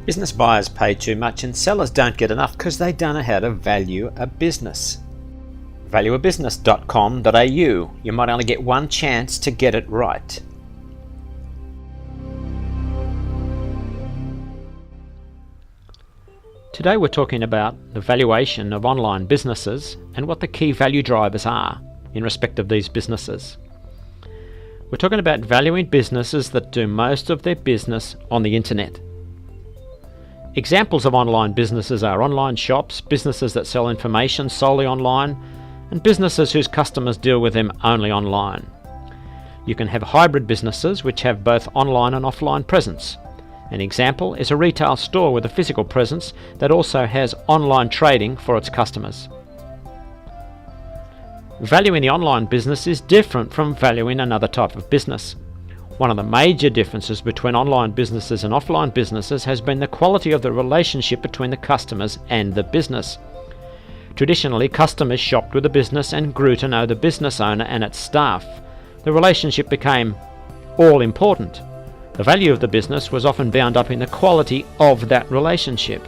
Business buyers pay too much and sellers don't get enough because they don't know how to value a business. Valueabusiness.com.au. You might only get one chance to get it right. Today we're talking about the valuation of online businesses and what the key value drivers are in respect of these businesses. We're talking about valuing businesses that do most of their business on the internet. Examples of online businesses are online shops, businesses that sell information solely online, and businesses whose customers deal with them only online. You can have hybrid businesses which have both online and offline presence. An example is a retail store with a physical presence that also has online trading for its customers. Valuing the online business is different from valuing another type of business. One of the major differences between online businesses and offline businesses has been the quality of the relationship between the customers and the business. Traditionally, customers shopped with the business and grew to know the business owner and its staff. The relationship became all important. The value of the business was often bound up in the quality of that relationship.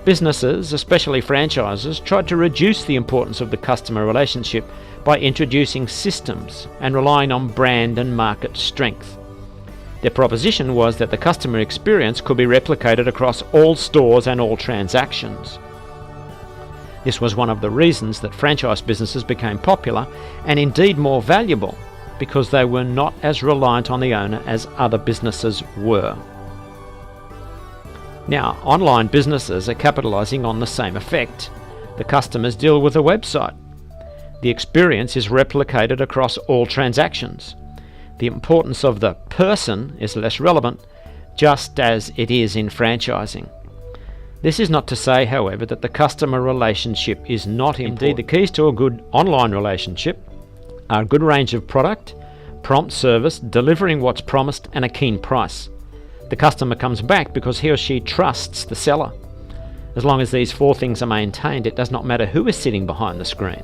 Businesses, especially franchises, tried to reduce the importance of the customer relationship by introducing systems and relying on brand and market strength. Their proposition was that the customer experience could be replicated across all stores and all transactions. This was one of the reasons that franchise businesses became popular and indeed more valuable, because they were not as reliant on the owner as other businesses were. Now, online businesses are capitalizing on the same effect. The customers deal with a website. The experience is replicated across all transactions. The importance of the person is less relevant, just as it is in franchising. This is not to say, however, that the customer relationship is not important. Indeed, the keys to a good online relationship are a good range of product, prompt service, delivering what's promised, and a keen price. The customer comes back because he or she trusts the seller. As long as these four things are maintained, it does not matter who is sitting behind the screen.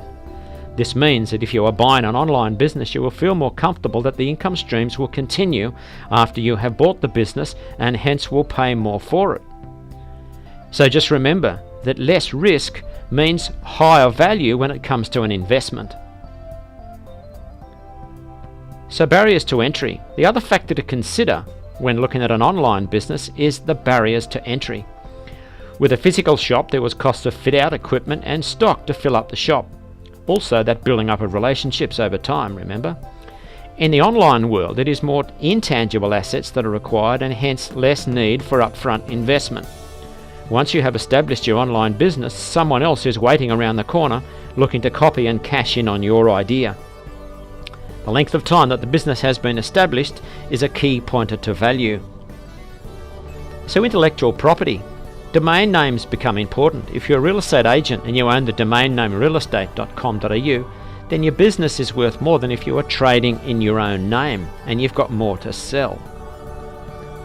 This means that if you are buying an online business, you will feel more comfortable that the income streams will continue after you have bought the business and hence will pay more for it. So just remember that less risk means higher value when it comes to an investment. So barriers to entry. The other factor to consider when looking at an online business is the barriers to entry. With a physical shop, there was cost of fit-out equipment and stock to fill up the shop. Also, that building up of relationships over time, remember? In the online world, it is more intangible assets that are required and hence less need for upfront investment. Once you have established your online business, someone else is waiting around the corner looking to copy and cash in on your idea. The length of time that the business has been established is a key pointer to value. So intellectual property. Domain names become important. If you're a real estate agent and you own the domain name realestate.com.au, then your business is worth more than if you are trading in your own name and you've got more to sell.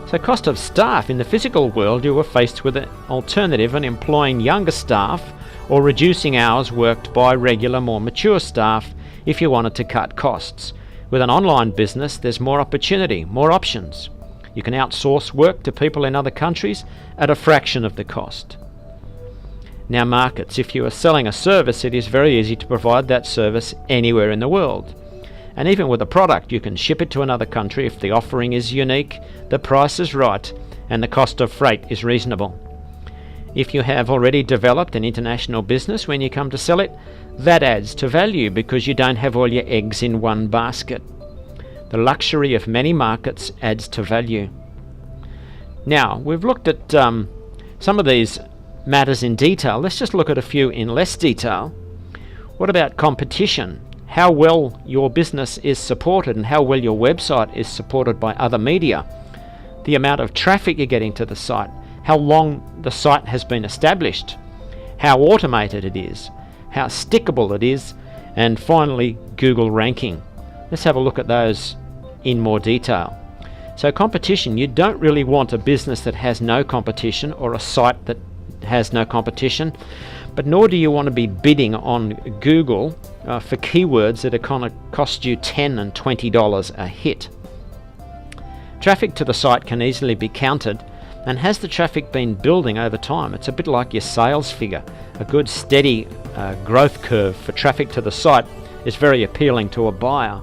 So cost of staff. In the physical world, you were faced with an alternative in employing younger staff or reducing hours worked by regular, more mature staff if you wanted to cut costs. With an online business, there's more opportunity, more options. You can outsource work to people in other countries at a fraction of the cost. Now markets. If you are selling a service, it is very easy to provide that service anywhere in the world. And even with a product, you can ship it to another country if the offering is unique, the price is right, and the cost of freight is reasonable. If you have already developed an international business, when you come to sell it, that adds to value because you don't have all your eggs in one basket. The luxury of many markets adds to value. Now, we've looked at some of these matters in detail. Let's just look at a few in less detail. What about competition? How well your business is supported and how well your website is supported by other media. The amount of traffic you're getting to the site. How long the site has been established. How automated it is. How stickable it is. And finally, Google ranking. Let's have a look at those in more detail. So competition, you don't really want a business that has no competition or a site that has no competition, but nor do you want to be bidding on Google for keywords that are going to cost you $10 and $20 a hit. Traffic to the site can easily be counted And has the traffic been building over time? It's a bit like your sales figure. A good steady growth curve for traffic to the site is very appealing to a buyer.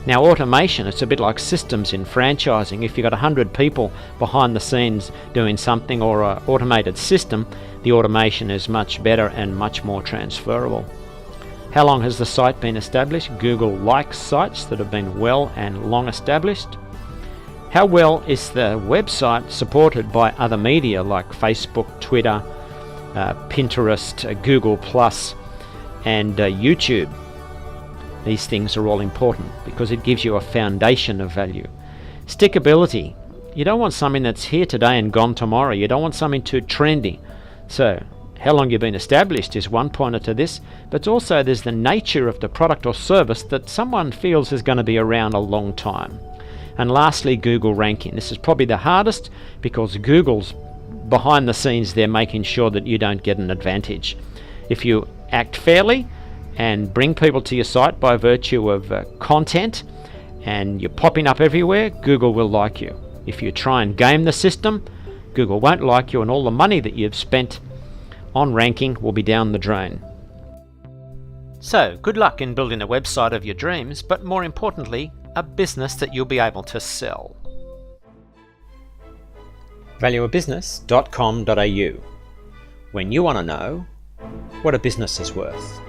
Now automation, it's a bit like systems in franchising. If you've got 100 people behind the scenes doing something, or an automated system, the automation is much better and much more transferable. How long has the site been established? Google likes sites that have been well and long established. How well is the website supported by other media like Facebook, Twitter, Pinterest, Google+, and YouTube? These things are all important because it gives you a foundation of value. Stickability. You don't want something that's here today and gone tomorrow. You don't want something too trendy. So, how long you've been established is one pointer to this, but also there's the nature of the product or service that someone feels is going to be around a long time. And lastly, Google ranking. This is probably the hardest because Google's behind the scenes, they're making sure that you don't get an advantage. If you act fairly and bring people to your site by virtue of content, and you're popping up everywhere, Google will like you. If you try and game the system, Google won't like you, and all the money that you've spent on ranking will be down the drain. So, good luck in building a website of your dreams, but more importantly, a business that you'll be able to sell. valueabusiness.com.au. When you want to know what a business is worth.